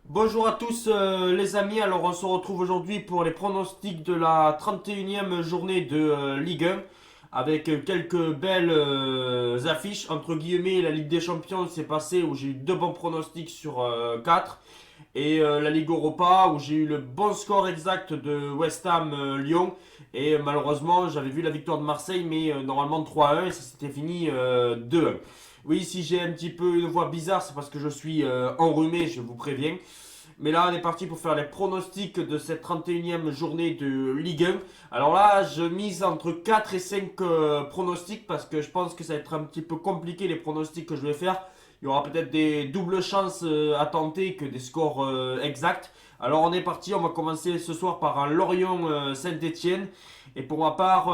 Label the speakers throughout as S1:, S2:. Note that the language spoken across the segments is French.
S1: Bonjour à tous les amis, alors on se retrouve aujourd'hui pour les pronostics de la 31e journée de Ligue 1 avec quelques belles affiches. Entre guillemets, la Ligue des Champions s'est passée où j'ai eu deux bons pronostics sur 4 et la Ligue Europa où j'ai eu le bon score exact de West Ham Lyon et malheureusement j'avais vu la victoire de Marseille mais normalement 3-1 et ça s'était fini 2-1. Oui, si j'ai un petit peu une voix bizarre, c'est parce que je suis enrhumé, je vous préviens. Mais là, on est parti pour faire les pronostics de cette 31e journée de Ligue 1. Alors là, je mise entre 4 et 5 pronostics parce que je pense que ça va être un petit peu compliqué les pronostics que je vais faire. Il y aura peut-être des doubles chances à tenter que des scores exacts. Alors on est parti, on va commencer ce soir par un Lorient Saint-Etienne. Et pour ma part,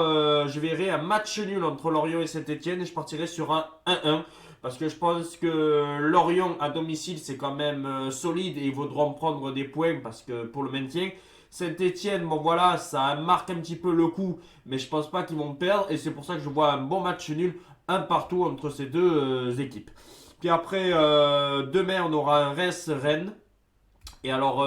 S1: je verrai un match nul entre Lorient et Saint-Etienne et je partirai sur un 1-1. Parce que je pense que Lorient à domicile c'est quand même solide et ils voudront prendre des points parce que pour le maintien. Saint-Etienne, bon voilà, ça marque un petit peu le coup, mais je pense pas qu'ils vont perdre et c'est pour ça que je vois un bon match nul, un partout entre ces deux équipes. Puis après, demain on aura un Reims-Rennes. Et alors,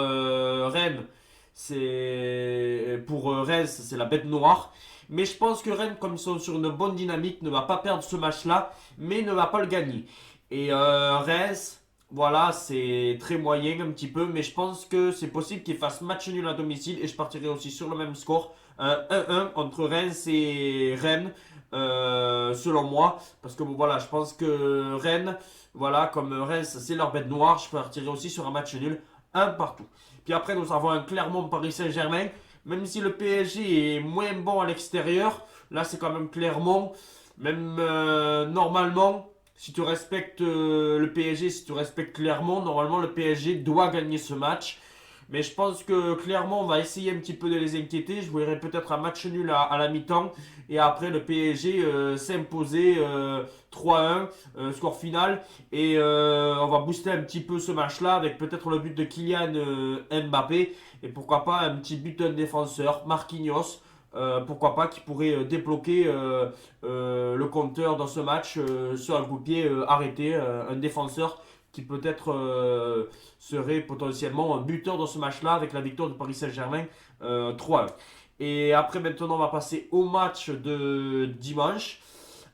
S1: Rennes, c'est pour Reims, c'est la bête noire. Mais je pense que Rennes, comme ils sont sur une bonne dynamique, ne va pas perdre ce match-là, mais ne va pas le gagner. Et Reims, voilà, c'est très moyen un petit peu, mais je pense que c'est possible qu'ils fassent match nul à domicile et je partirai aussi sur le même score, 1-1 entre Reims et Rennes, selon moi. Parce que bon, voilà, je pense que Rennes, voilà, comme Reims, c'est leur bête noire, je partirai aussi sur un match nul, un partout. Puis après, nous avons un Clermont-Paris Saint-Germain. Même si le PSG est moins bon à l'extérieur, là c'est quand même Clermont. Même normalement, si tu respectes le PSG, si tu respectes Clermont, normalement le PSG doit gagner ce match. Mais je pense que Clermont va essayer un petit peu de les inquiéter. Je verrai peut-être un match nul à la mi-temps. Et après le PSG s'imposer 3-1, score final. Et on va booster un petit peu ce match-là avec peut-être le but de Kylian Mbappé. Et pourquoi pas un petit but d'un défenseur, Marquinhos. Pourquoi pas qui pourrait débloquer le compteur dans ce match sur un coup de pied arrêté, un défenseur qui peut-être serait potentiellement un buteur dans ce match-là avec la victoire de Paris Saint-Germain 3-1. Et après maintenant on va passer au match de dimanche.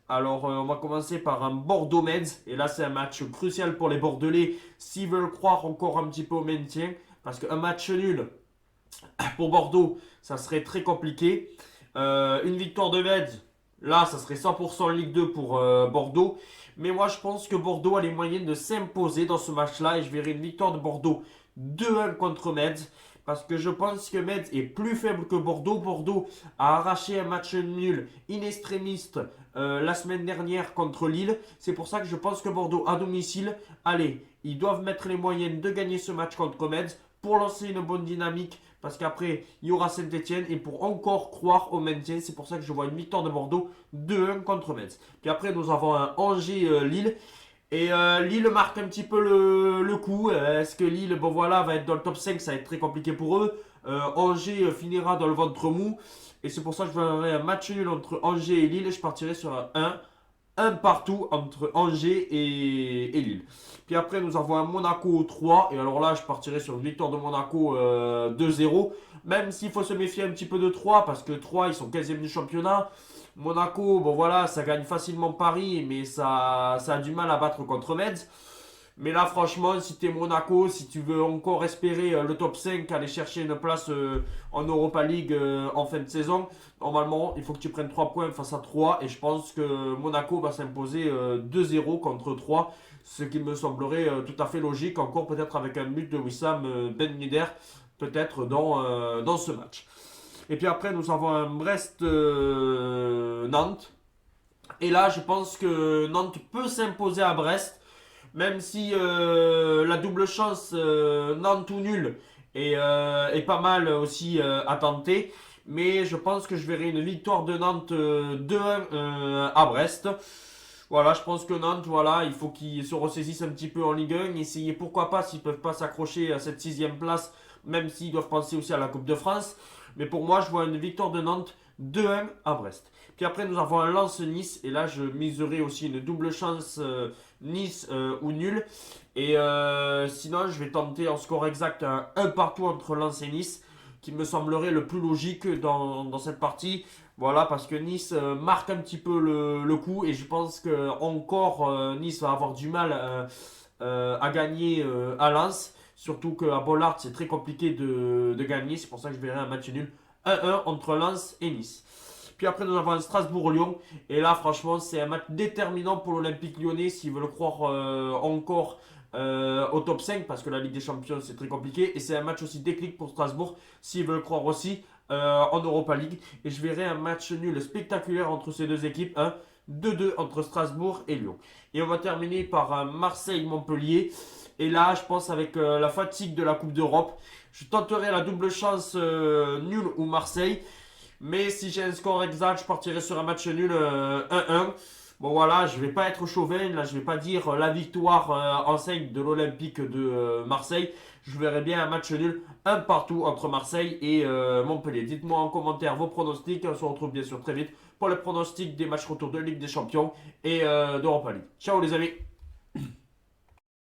S1: Alors on va commencer par un Bordeaux-Metz et là c'est un match crucial pour les Bordelais s'ils veulent croire encore un petit peu au maintien parce qu'un match nul pour Bordeaux ça serait très compliqué. Une victoire de Metz, là ça serait 100% Ligue 2 pour Bordeaux. Mais moi, je pense que Bordeaux a les moyens de s'imposer dans ce match-là. Et je verrai une victoire de Bordeaux 2-1 contre Metz. Parce que je pense que Metz est plus faible que Bordeaux. Bordeaux a arraché un match nul in extremis la semaine dernière contre Lille. C'est pour ça que je pense que Bordeaux à domicile, allez, ils doivent mettre les moyens de gagner ce match contre Metz pour lancer une bonne dynamique. Parce qu'après, il y aura Saint-Etienne. Et pour encore croire au maintien, c'est pour ça que je vois une victoire de Bordeaux 2-1 contre Metz. Puis après, nous avons un Angers-Lille. Et Lille marque un petit peu le coup. Est-ce que Lille, bon voilà, va être dans le top 5? Ça va être très compliqué pour eux. Angers finira dans le ventre mou. Et c'est pour ça que je verrai un match nul entre Angers et Lille. Je partirai sur un partout entre Angers et Lille. Puis après, nous avons un Monaco 3. Et alors là, je partirai sur une victoire de Monaco 2-0. Même s'il faut se méfier un petit peu de 3. Parce que 3, ils sont 15e du championnat. Monaco, bon voilà, ça gagne facilement Paris. Mais ça a du mal à battre contre Metz. Mais là, franchement, si tu es Monaco, si tu veux encore espérer le top 5, aller chercher une place en Europa League en fin de saison, normalement, il faut que tu prennes 3 points face à 3. Et je pense que Monaco va s'imposer 2-0 contre 3. Ce qui me semblerait tout à fait logique. Encore peut-être avec un but de Wissam Ben Yedder, peut-être dans ce match. Et puis après, nous avons un Brest-Nantes. Et là, je pense que Nantes peut s'imposer à Brest. Même si la double chance Nantes ou nul est pas mal aussi à tenter. Mais je pense que je verrai une victoire de Nantes 2-1 à Brest. Voilà, je pense que Nantes, voilà, il faut qu'ils se ressaisissent un petit peu en Ligue 1. Essayer pourquoi pas s'ils peuvent pas s'accrocher à cette 6ème place. Même s'ils doivent penser aussi à la Coupe de France. Mais pour moi, je vois une victoire de Nantes 2-1 à Brest. Puis après, nous avons un Lens-Nice. Et là, je miserai aussi une double chance Nice ou nul. Et sinon, je vais tenter en score exact un partout entre Lens et Nice, qui me semblerait le plus logique dans cette partie. Voilà, parce que Nice marque un petit peu le coup. Et je pense que encore Nice va avoir du mal à gagner à Lens. Surtout qu'à Bollard, c'est très compliqué de gagner. C'est pour ça que je verrai un match nul 1-1 entre Lens et Nice. Puis après, nous avons un Strasbourg-Lyon. Et là, franchement, c'est un match déterminant pour l'Olympique lyonnais s'ils veulent croire encore au top 5. Parce que la Ligue des Champions, c'est très compliqué. Et c'est un match aussi déclic pour Strasbourg s'ils veulent croire aussi en Europa League. Et je verrai un match nul spectaculaire entre ces deux équipes. 2-2 entre Strasbourg et Lyon. Et on va terminer par un Marseille-Montpellier. Et là, je pense avec la fatigue de la Coupe d'Europe, je tenterai la double chance nul ou Marseille. Mais si j'ai un score exact, je partirai sur un match nul 1-1. Bon voilà, je vais pas être chauvin, là je vais pas dire la victoire en 5 de l'Olympique de Marseille. Je verrai bien un match nul, un partout entre Marseille et Montpellier. Dites-moi en commentaire vos pronostics, on se retrouve bien sûr très vite pour les pronostics des matchs retour de Ligue des Champions et d'Europa League. Ciao les amis.